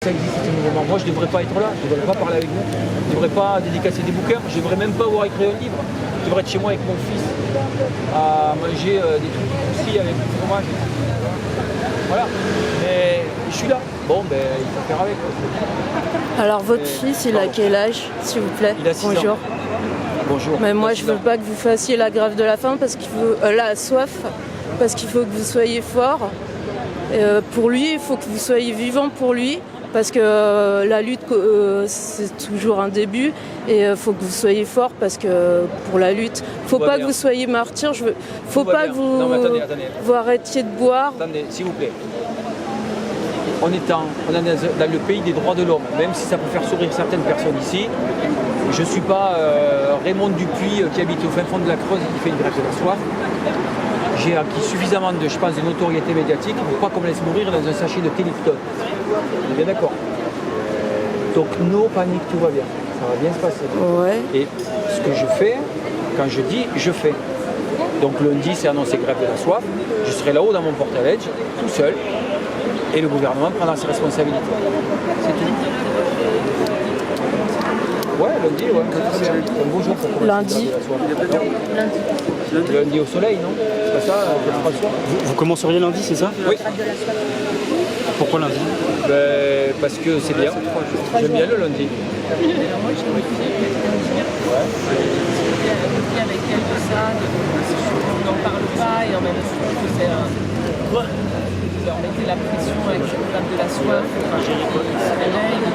Ça existe ce mouvement. Moi je ne devrais pas être là, je ne devrais pas parler avec vous, je ne devrais pas dédicacer des bouquins, je ne devrais même pas avoir écrit un livre. Je devrais être chez moi avec mon fils à manger des trucs aussi avec du fromage. Voilà. Mais je suis là. Bon, ben il faut faire avec. Alors votre fils, il a quel âge, s'il vous plaît? Il a 6 Bonjour. ans. Bonjour. Mais moi, je veux pas que vous fassiez la grève de la faim parce qu'il faut la soif, parce qu'il faut que vous soyez fort. Pour lui, il faut que vous soyez vivant pour lui, parce que la lutte, c'est toujours un début, et il faut que vous soyez fort parce que pour la lutte, faut pas que vous soyez martyr. Faut pas que vous, attendez. vous arrêtiez de boire. Attendez, s'il vous plaît. On est dans le pays des droits de l'homme, même si ça peut faire sourire certaines personnes ici. Je ne suis pas Raymond Dupuis qui habite au fin fond de la Creuse et qui fait une grève de la soif. J'ai acquis suffisamment de, je pense, de notoriété médiatique pour pas qu'on me laisse mourir dans un sachet de Téléfton. On est bien d'accord. Donc, no panique, tout va bien. Ça va bien se passer. Ouais. Et ce que je fais, quand je dis, je fais. Donc lundi, c'est annoncé grève de la soif. Je serai là-haut dans mon porte-à-ledge, tout seul. Et le gouvernement prendra ses responsabilités. C'est tout. Ouais, lundi, ouais. C'est un beau jour pour commencer Lundi. Lundi au soleil, non? C'est pas ça, François? Vous commenceriez lundi, c'est ça? Oui. Pourquoi lundi? Parce que c'est bien. J'aime bien le lundi. Moi, j'ai avec elle de ça, on n'en parle pas et en même temps, leur mettez la pression avec le problème de la soif, se réveille, et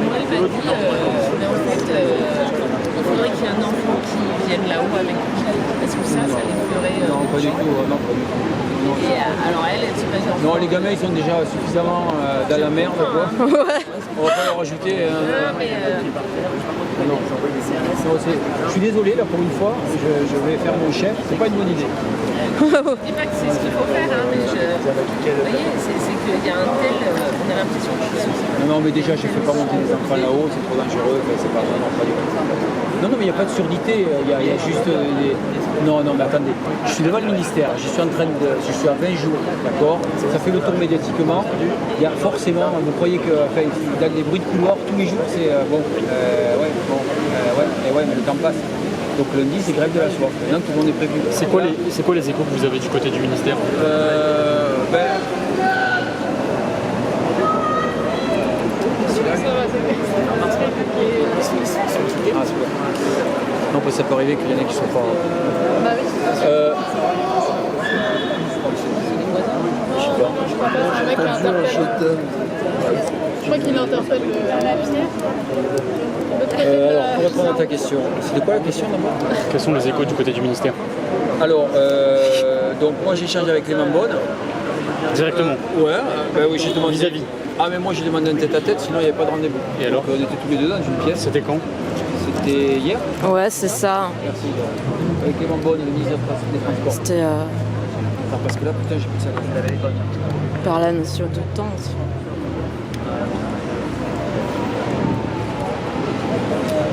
moi, elle m'a dit, mais en fait, il faudrait qu'il y ait un enfant qui vienne là-haut avec lui, parce que ça les ferait... Non, pas du tout. Non, pas du tout. Et alors elle se met Non, les gamins, ils sont déjà suffisamment dans la merde, quoi. Ouais. On va pas leur rajouter... Non, mais... Non, je suis désolé, là, pour une fois, je vais faire mon chef. C'est pas une bonne idée. Je dis pas que c'est ce qu'il faut faire, hein, mais vous voyez, c'est qu'il y a un tel... on a l'impression qu'ils sont... Non, mais déjà, je ne fais pas monter les enfants là-haut, c'est trop dangereux, c'est pas vraiment pas du tout. Non, mais il n'y a pas de surdité, il y a juste des... Non, mais attendez, je suis devant le ministère, je suis à 20 jours, d'accord? Ça fait le tour médiatiquement, il y a forcément, vous croyez que, enfin, dans les bruits de couloir, tous les jours, c'est mais le temps passe. Donc lundi, c'est grève de la soif, maintenant tout le monde est prévu. C'est quoi les échos que vous avez du côté du ministère? Non, ça peut arriver qu'il y en ait qui sont pas... Bah oui, c'est ça. Je crois qu'il interpelle la pierre. Alors, pour répondre à ta question, c'était quoi la question d'abord? Quels sont les échos du côté du ministère? Alors, donc moi j'échange avec Clément Beaune. Directement? Oui, j'ai demandé... Vis-à-vis? Ah, mais moi j'ai demandé un tête-à-tête, sinon il n'y avait pas de rendez-vous. Et alors? Donc, on était tous les deux dans une pièce. C'était quand? C'était hier. Ouais, c'est ça. Merci. Avec Clément Beaune, le ministre des Transports. C'était Attends, parce que là, putain, j'ai plus ça. par la notion de temps aussi.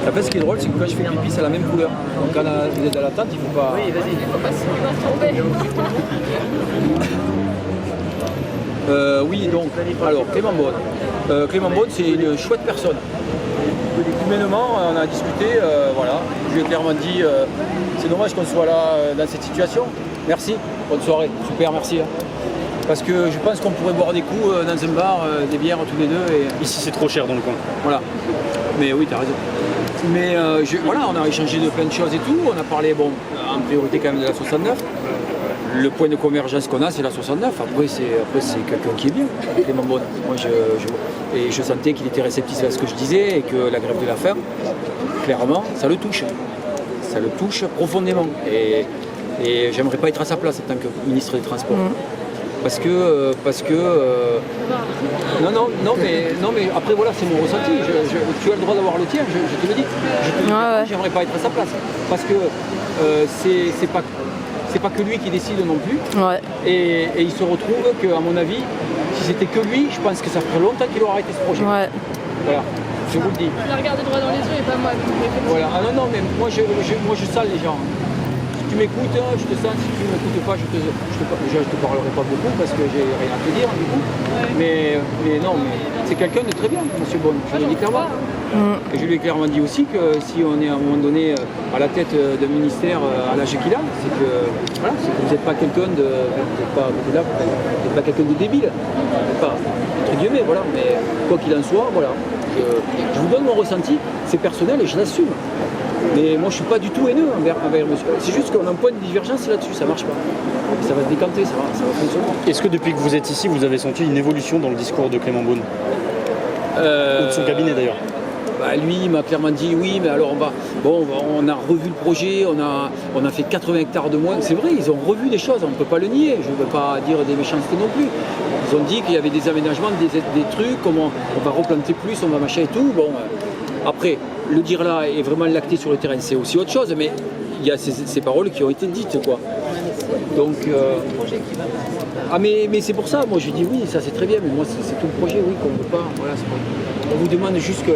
En fait, ce qui est drôle, c'est que quand je fais pipi, c'est la même couleur. Donc quand vous êtes à la tente, il ne faut pas... Il faut pas se tomber. Oui, donc, alors, Clément Beaune. Clément Beaune, c'est une chouette personne. Humainement, on a discuté, voilà. Je lui ai clairement dit, c'est dommage qu'on soit là dans cette situation. Merci, bonne soirée, super, merci. Hein. Parce que je pense qu'on pourrait boire des coups dans un bar, des bières tous les deux. Et... Ici, c'est trop cher dans le coin. Voilà. Mais oui, t'as raison. Mais voilà, on a échangé de plein de choses et tout. On a parlé, bon, en priorité quand même de la 69. Le point de convergence qu'on a, c'est la 69. Après, c'est quelqu'un qui est bien, Clément Beaune. Moi, et je sentais qu'il était réceptif à ce que je disais et que la grève de la faim, clairement, ça le touche. Ça le touche profondément. Et j'aimerais pas être à sa place en tant que ministre des Transports. Parce que non mais après voilà, c'est mon ressenti. Tu as le droit d'avoir le tien, je te le dis. J'aimerais pas être à sa place. Parce que c'est pas que lui qui décide non plus. Ouais. Et il se retrouve qu'à mon avis, si c'était que lui, je pense que ça ferait longtemps qu'il aurait arrêté ce projet. Ouais. Voilà, je vous le dis. Je l'ai regardé droit dans les yeux et pas moi. Voilà. Ah non, mais moi je sale les gens. tu m'écoutes, je te sens, si tu ne m'écoutes pas, je te parlerai pas beaucoup parce que j'ai rien à te dire du coup. Mais non, mais c'est quelqu'un de très bien, monsieur Bonne, je le dis clairement. Et je lui ai clairement dit aussi que si on est à un moment donné à la tête d'un ministère à l'âge qu'il a, c'est que, voilà, c'est que vous n'êtes pas quelqu'un de. Vous n'êtes pas quelqu'un de débile. Vous n'êtes pas, entre guillemets, voilà. Mais quoi qu'il en soit, voilà. Je vous donne mon ressenti, c'est personnel et je l'assume. Mais moi je suis pas du tout haineux envers monsieur. C'est juste qu'on a un point de divergence là-dessus, ça marche pas. Et ça va se décanter, ça va fonctionner. Est-ce que depuis que vous êtes ici, vous avez senti une évolution dans le discours de Clément Beaune ou de son cabinet d'ailleurs? Bah, lui, il m'a clairement dit oui, mais alors on a revu le projet, on a fait 80 hectares de moins. C'est vrai, ils ont revu des choses, on ne peut pas le nier, je ne veux pas dire des méchancetés non plus. Ils ont dit qu'il y avait des aménagements, des trucs, comment on va replanter plus, on va machin et tout. Bon, après, le dire là et vraiment l'acter sur le terrain, c'est aussi autre chose, mais il y a ces paroles qui ont été dites, quoi. Donc, mais c'est pour ça, moi je dis oui, ça c'est très bien, mais moi c'est tout le projet, oui, qu'on ne veut pas. Voilà, on vous demande juste que